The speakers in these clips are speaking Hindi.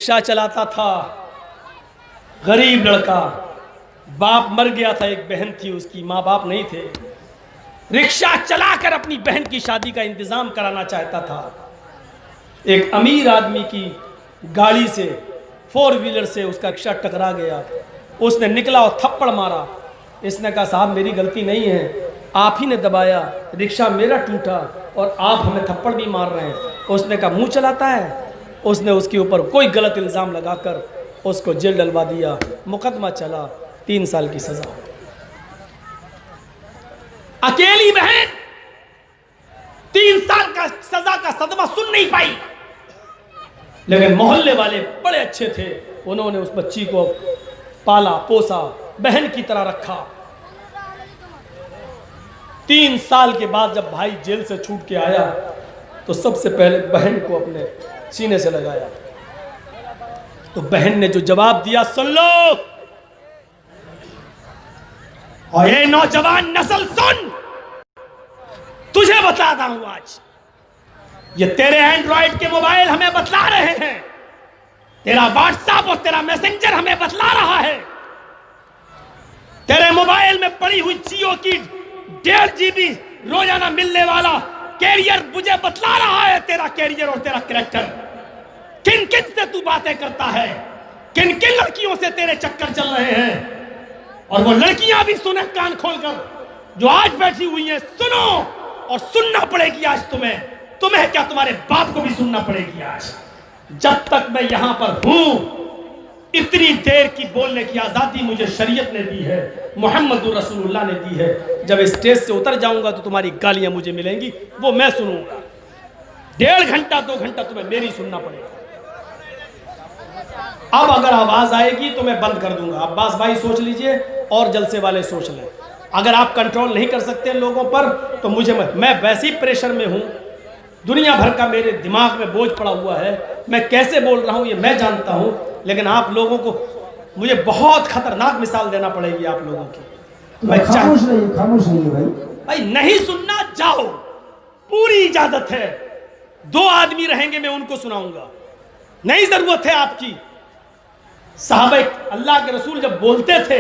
रिक्शा चलाता था, गरीब लड़का, बाप मर गया था, एक बहन थी उसकी, माँ बाप नहीं थे। रिक्शा चलाकर अपनी बहन की शादी का इंतजाम कराना चाहता था। एक अमीर आदमी की गाड़ी से, 4 व्हीलर से उसका रिक्शा टकरा गया। उसने निकला और थप्पड़ मारा। इसने कहा साहब मेरी गलती नहीं है, आप ही ने दबाया, रिक्शा मेरा टूटा और आप हमें थप्पड़ भी मार रहे हैं। उसने कहा मुंह चलाता है। उसने उसके ऊपर कोई गलत इल्ज़ाम लगाकर उसको जेल डलवा दिया। मुकदमा चला, 3 साल की सजा। अकेली बहन 3 साल का सजा का सदमा सुन नहीं पाई, लेकिन मोहल्ले वाले बड़े अच्छे थे। उन्होंने उस बच्ची को पाला पोसा, बहन की तरह रखा। 3 साल के बाद जब भाई जेल से छूट के आया तो सबसे पहले बहन को अपने सीने से लगाया। तो बहन ने जो जवाब दिया सुन लो, और ये नौजवान नस्ल सुन, तुझे बताता हूं आज, ये तेरे एंड्रॉइड के मोबाइल हमें बतला रहे हैं, तेरा व्हाट्सएप और तेरा मैसेंजर हमें बतला रहा है, तेरे मोबाइल में पड़ी हुई जियो की 1.5 GB रोजाना मिलने वाला कैरियर मुझे बतला रहा है तेरा कैरियर और तेरा कैरेक्टर। किन किन से तू बातें करता है, किन किन लड़कियों से तेरे चक्कर चल रहे हैं। और वो लड़कियां भी सुने कान खोलकर, जो आज बैठी हुई हैं, सुनो, और सुनना पड़ेगी आज तुम्हें। तुम्हें क्या, तुम्हारे बाप को भी सुनना पड़ेगी आज। जब तक मैं यहां पर हूं, इतनी देर की बोलने की आजादी मुझे शरीयत ने दी है, मोहम्मदुर रसूलुल्लाह ने दी है। जब स्टेज से उतर जाऊंगा तो तुम्हारी गालियां मुझे मिलेंगी, वो मैं सुनूंगा। 1.5 घंटा 2 घंटा तुम्हें मेरी सुनना पड़ेगा। अब अगर आवाज आएगी तो मैं बंद कर दूंगा। अब्बास भाई सोच लीजिए और जलसे वाले सोच लें। अगर आप कंट्रोल नहीं कर सकते लोगों पर तो मुझे, मैं वैसे ही प्रेशर में हूं, दुनिया भर का मेरे दिमाग में बोझ पड़ा हुआ है, मैं कैसे बोल रहा हूं ये मैं जानता हूं, लेकिन आप लोगों को मुझे बहुत खतरनाक मिसाल देना पड़ेगी आप लोगों की। मैं खामोश नहीं भाई नहीं सुनना, जाओ, पूरी इजाजत है। 2 आदमी रहेंगे, मैं उनको सुनाऊंगा, नहीं जरूरत है आपकी। साहबे अल्लाह के रसूल जब बोलते थे,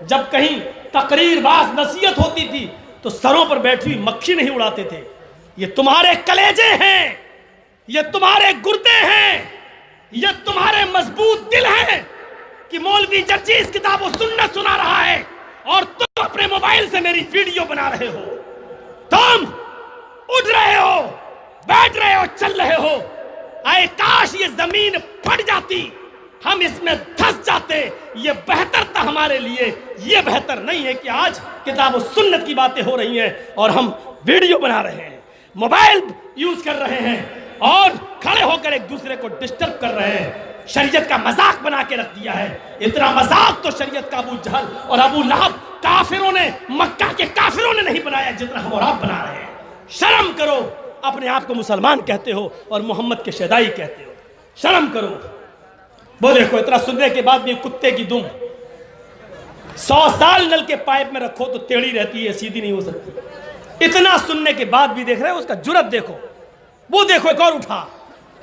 जब कहीं तकरीर बाज नसीहत होती थी तो सरों पर बैठी हुई मक्खी नहीं उड़ाते थे। ये तुम्हारे कलेजे हैं, ये तुम्हारे गुर्दे हैं, ये तुम्हारे मजबूत दिल हैं कि मौलवी जर्जी इस किताब को सुन्नत सुना रहा है और तुम अपने मोबाइल से मेरी वीडियो बना रहे हो। तुम उठ रहे हो, बैठ रहे हो, चल रहे हो। आए काश ये जमीन फट जाती, हम इसमें धंस जाते, ये बेहतर था हमारे लिए। ये बेहतर नहीं है कि आज किताब सुन्नत की बातें हो रही हैं और हम वीडियो बना रहे हैं, मोबाइल यूज कर रहे हैं और खड़े होकर एक दूसरे को डिस्टर्ब कर रहे हैं। शरीयत का मजाक बना के रख दिया है। इतना मजाक तो शरीयत का अबू जहल और अबू लहब काफिरों ने, मक्का के काफिरों ने नहीं बनाया जितना हम और आप बना रहे हैं। शर्म करो, अपने आप को मुसलमान कहते हो और मोहम्मद के शदाई कहते हो, शर्म करो। वो देखो, इतना सुनने के बाद भी कुत्ते की दुम 100 साल नल के पाइप में रखो तो टेढ़ी रहती है, सीधी नहीं हो सकती। इतना सुनने के बाद भी देख रहे हो, उसका जुर्रत देखो। वो देखो एक और उठा।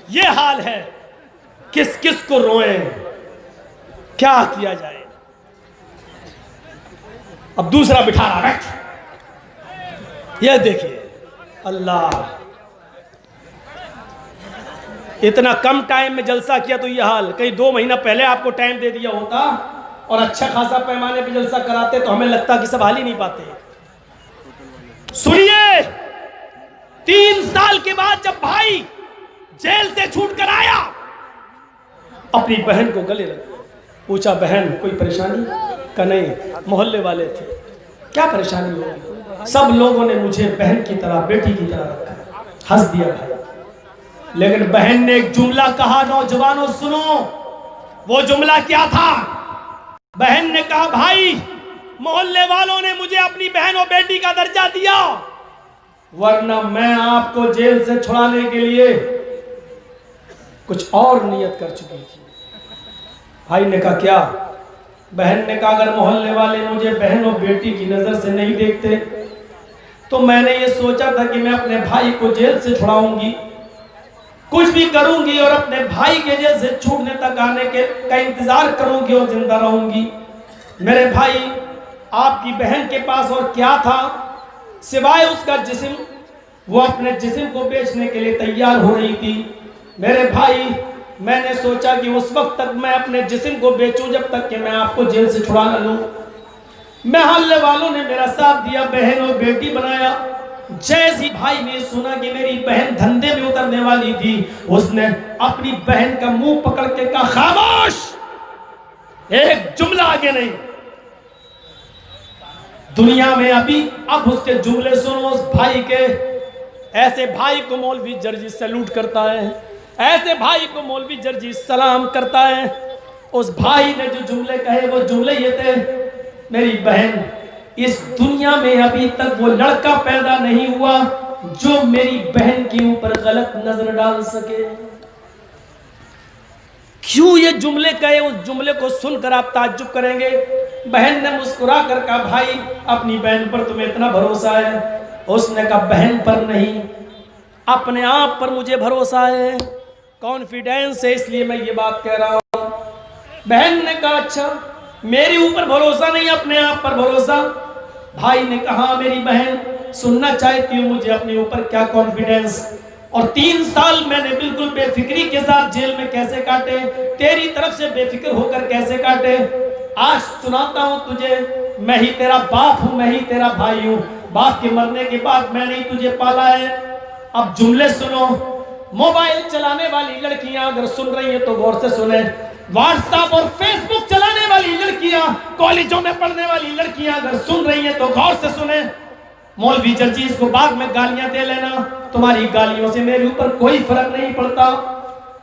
ये हाल है, किस किस को रोए, क्या किया जाए। अब दूसरा बिठा रहा, बैठ। ये देखिए, अल्लाह, इतना कम टाइम में जलसा किया तो ये हाल। कहीं 2 महीना पहले आपको टाइम दे दिया होता और अच्छा खासा पैमाने पे जलसा कराते तो हमें लगता कि सब हाल ही नहीं पाते। सुनिए, 3 साल के बाद जब भाई जेल से छूट कर आया, अपनी बहन को गले लगा, पूछा बहन कोई परेशानी का? नहीं, मोहल्ले वाले थे, क्या परेशानी होगी? सब लोगों ने मुझे बहन की तरह, बेटी की तरह रखा। हंस दिया भाई। लेकिन बहन ने एक जुमला कहा, नौजवानों सुनो। वो जुमला क्या था? बहन ने कहा भाई, मोहल्ले वालों ने मुझे अपनी बहन और बेटी का दर्जा दिया, वरना मैं आपको जेल से छुड़ाने के लिए कुछ और नियत कर चुकी थी। भाई ने कहा क्या? बहन ने कहा अगर मोहल्ले वाले मुझे बहन और बेटी की नजर से नहीं देखते तो मैंने ये सोचा था कि मैं अपने भाई को जेल से छुड़ाऊंगी कुछ भी करूंगी और अपने भाई के जैसे छूटने तक आने के का इंतजार करूंगी और जिंदा रहूंगी। मेरे भाई, आपकी बहन के पास और क्या था सिवाय उसका जिस्म। वो अपने जिस्म को बेचने के लिए तैयार हो रही थी। मेरे भाई, मैंने सोचा कि उस वक्त तक मैं अपने जिस्म को बेचूं जब तक कि मैं आपको जेल से छुड़ा न लूं। महल्ले वालों ने मेरा साथ दिया, बहन और बेटी बनाया। जैसी भाई ने सुना कि मेरी बहन धंधे में उतरने वाली थी, उसने अपनी बहन का मुंह पकड़ के कहा, खामोश, एक जुमला आगे नहीं। दुनिया में अभी अब उसके जुमले सुनो उस भाई के। ऐसे भाई को मौलवी जर्जी सैल्यूट करता है, ऐसे भाई को मौलवी जर्जी सलाम करता है। उस भाई ने जो जुमले कहे वो जुमले ये थे, मेरी बहन, इस दुनिया में अभी तक वो लड़का पैदा नहीं हुआ जो मेरी बहन के ऊपर गलत नजर डाल सके। क्यों ये जुमले कहे? उस जुमले को सुनकर आप ताज्जुब करेंगे। बहन ने मुस्कुरा कर कहा, भाई अपनी बहन पर तुम्हें इतना भरोसा है? उसने कहा, बहन पर नहीं, अपने आप पर मुझे भरोसा है, कॉन्फिडेंस है, इसलिए मैं ये बात कह रहा हूं। बहन ने कहा, अच्छा मेरे ऊपर भरोसा नहीं, अपने आप पर भरोसा? भाई ने कहा, मेरी बहन सुनना चाहती हूँ मुझे अपने ऊपर क्या कॉन्फिडेंस। और 3 साल मैंने बिल्कुल बेफिक्री के साथ जेल में कैसे काटे, तेरी तरफ से बेफिक्र होकर कैसे काटे। आज सुनाता हूँ तुझे, मैं ही तेरा बाप हूँ, मैं ही तेरा भाई हूँ। बाप के मरने के बाद मैंने ही तुझे पाला है। अब जुमले सुनो। मोबाइल चलाने वाली लड़कियां अगर सुन रही हैं तो गौर से सुने। व्हाट्सएप और फेसबुक चलाने वाली लड़कियां, कॉलेजों में पढ़ने वाली लड़कियां अगर सुन रही हैं तो गौर से सुने। मौलवी जर्जीज को बाद में गालियां दे लेना, तुम्हारी गालियों से मेरे ऊपर कोई फर्क नहीं पड़ता।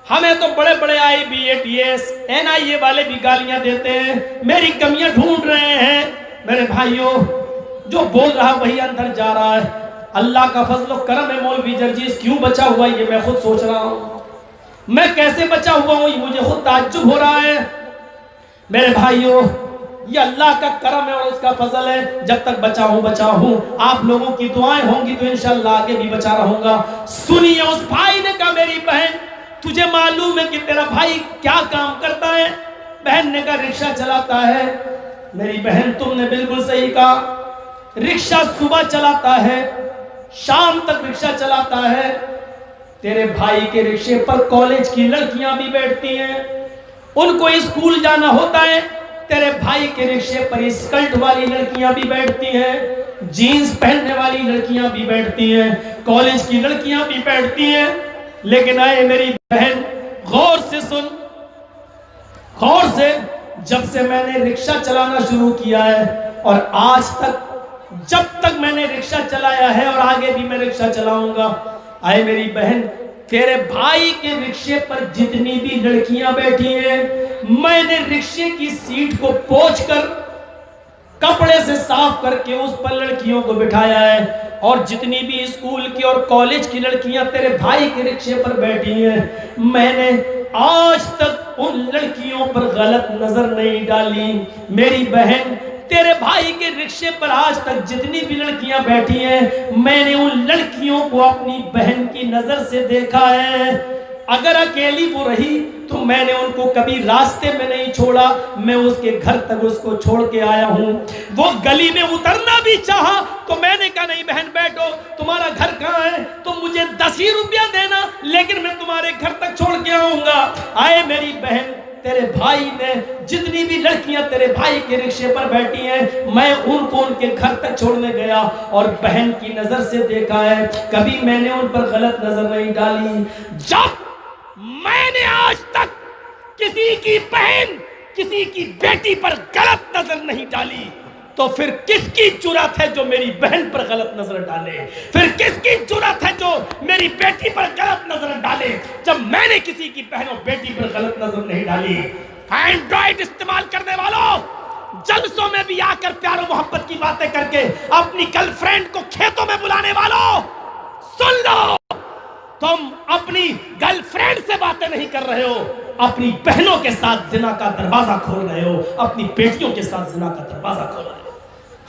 हमें तो बड़े बड़े IBATS NIA वाले भी गालियां देते हैं, मेरी कमियां ढूंढ रहे हैं। मेरे भाइयों, जो बोल रहा वही अंदर जा रहा है। अल्लाह का फजल और करम है, मौलवी जर्जीज क्यों बचा हुआ ये मैं खुद सोच रहा हूं। मैं कैसे बचा हुआ हूं मुझे खुद ताज्जुब हो रहा है। मेरे भाइयों, ये अल्लाह का करम है और उसका फजल है। जब तक बचा हूं, आप लोगों की दुआएं होंगी तो इंशाअल्लाह आगे भी बचा रहूंगा। सुनिए, उस भाई ने कहा, मेरी बहन तुझे मालूम है कि तेरा भाई क्या काम करता है? बहन ने कहा, रिक्शा चलाता है। मेरी बहन, तुमने बिल्कुल सही कहा, रिक्शा सुबह चलाता है, शाम तक रिक्शा चलाता है। तेरे भाई के रिक्शे पर कॉलेज की लड़कियां भी बैठती हैं, उनको स्कूल जाना होता है। तेरे भाई के रिक्शे पर स्कर्ट वाली लड़कियां भी बैठती हैं, जीन्स पहनने वाली लड़कियां भी बैठती हैं, कॉलेज की लड़कियां भी बैठती हैं। लेकिन आए मेरी बहन, गौर से सुन, गौर से, जब से मैंने रिक्शा चलाना शुरू किया है और आज तक, जब तक मैंने रिक्शा चलाया है और आगे भी मैं रिक्शा चलाऊंगा, आए मेरी बहन, तेरे भाई के रिक्शे पर जितनी भी लड़कियां बैठी हैं, मैंने रिक्शे की सीट को पोंछकर कपड़े से साफ करके उस पर लड़कियों को बिठाया है। और जितनी भी स्कूल की और कॉलेज की लड़कियां तेरे भाई के रिक्शे पर बैठी हैं, मैंने आज तक उन लड़कियों पर गलत नजर नहीं डाली। मेरी बहन, तेरे भाई के रिक्शे पर आज तक जितनी भी लड़कियां बैठी हैं, मैंने उन लड़कियों को अपनी बहन की नजर से देखा है। अगर अकेली वो रही तो मैंने उनको कभी रास्ते में नहीं छोड़ा, मैं उसके घर तक उसको छोड़ के आया हूं। वो गली में उतरना भी चाहा तो मैंने कहा, नहीं बहन बैठो, तुम्हारा घर कहाँ है? तो मुझे 10 ही रुपया देना, लेकिन मैं तुम्हारे घर तक छोड़ के आऊंगा। आए मेरी बहन, तेरे भाई ने जितनी भी लड़कियां तेरे भाई के रिक्शे पर बैठी हैं, मैं उनको उनके घर तक छोड़ने गया और बहन की नजर से देखा है, कभी मैंने उन पर गलत नजर नहीं डाली। जब मैंने आज तक किसी की बहन, किसी की बेटी पर गलत नजर नहीं डाली, तो फिर किसकी जुर्रत है जो मेरी बहन पर गलत नजर डाले? फिर किसकी जुर्रत है जो मेरी बेटी पर गलत नजर डाले? जब मैंने किसी की बहन और बेटी पर गलत नजर नहीं डाली। एंड्रॉइड इस्तेमाल करने वालों, जलसों में भी आकर प्यार और मोहब्बत की बातें करके अपनी गर्लफ्रेंड को खेतों में बुलाने वालों, सुन लो, तुम अपनी गर्लफ्रेंड से बातें नहीं कर रहे हो, अपनी बहनों के साथ जिना का दरवाजा खोल रहे हो, अपनी बेटियों के साथ जिना का दरवाजा खोल रहे हो।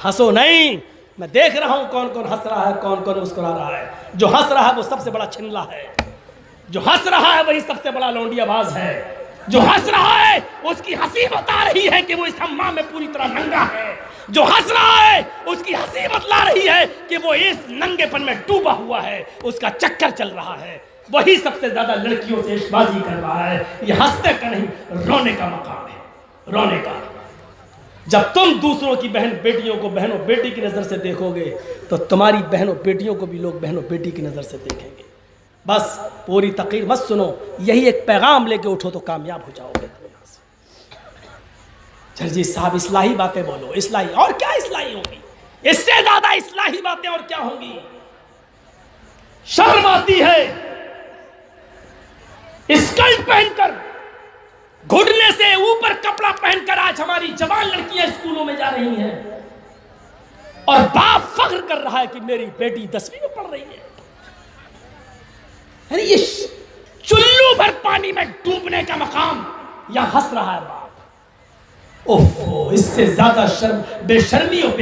हंसो नहीं, मैं देख रहा हूं कौन कौन हंस रहा है, कौन कौन मुस्कुरा रहा है। जो हंस रहा है वो सबसे बड़ा छिनला है। जो हंस रहा है वही सबसे बड़ा लौंडियाबाज है। जो हंस रहा है उसकी हंसी बता रही है कि वो इस हम्माम में पूरी तरह नंगा है। जो हंस रहा है उसकी हंसी बतला रही है कि वो इस नंगेपन में डूबा हुआ है, उसका चक्कर चल रहा है। वही सबसे ज्यादा लड़कियों से इश्कबाजी कर रहा है। ये हंसने का नहीं, रोने का मकाम है, रोने का। जब तुम दूसरों की बहन बेटियों को बहनों बेटी की नजर से देखोगे तो तुम्हारी बहनों बेटियों को भी लोग बहनों बेटी की नजर से देखेंगे। बस पूरी तकरीर मत सुनो, यही एक पैगाम लेके उठो तो कामयाब हो जाओगे तुम यहां से। जर्जी साहब इस्लाही बातें बोलो, इस्लाही, और क्या इस्लाही होगी? इससे ज्यादा इस्लाही बातें और क्या होंगी? शर्म आती है स्कर्ट पहनकर, घुटने से ऊपर कपड़ा पहनकर आज हमारी जवान लड़कियां स्कूलों में जा रही हैं और बाप फख्र कर रहा है कि मेरी बेटी 10वीं में पढ़ रही है। अरे ये चुल्लू भर पानी में डूबने का मकाम, यहां हंस रहा है बाप। ओहो, इससे ज्यादा शर्म, बेशर्मी और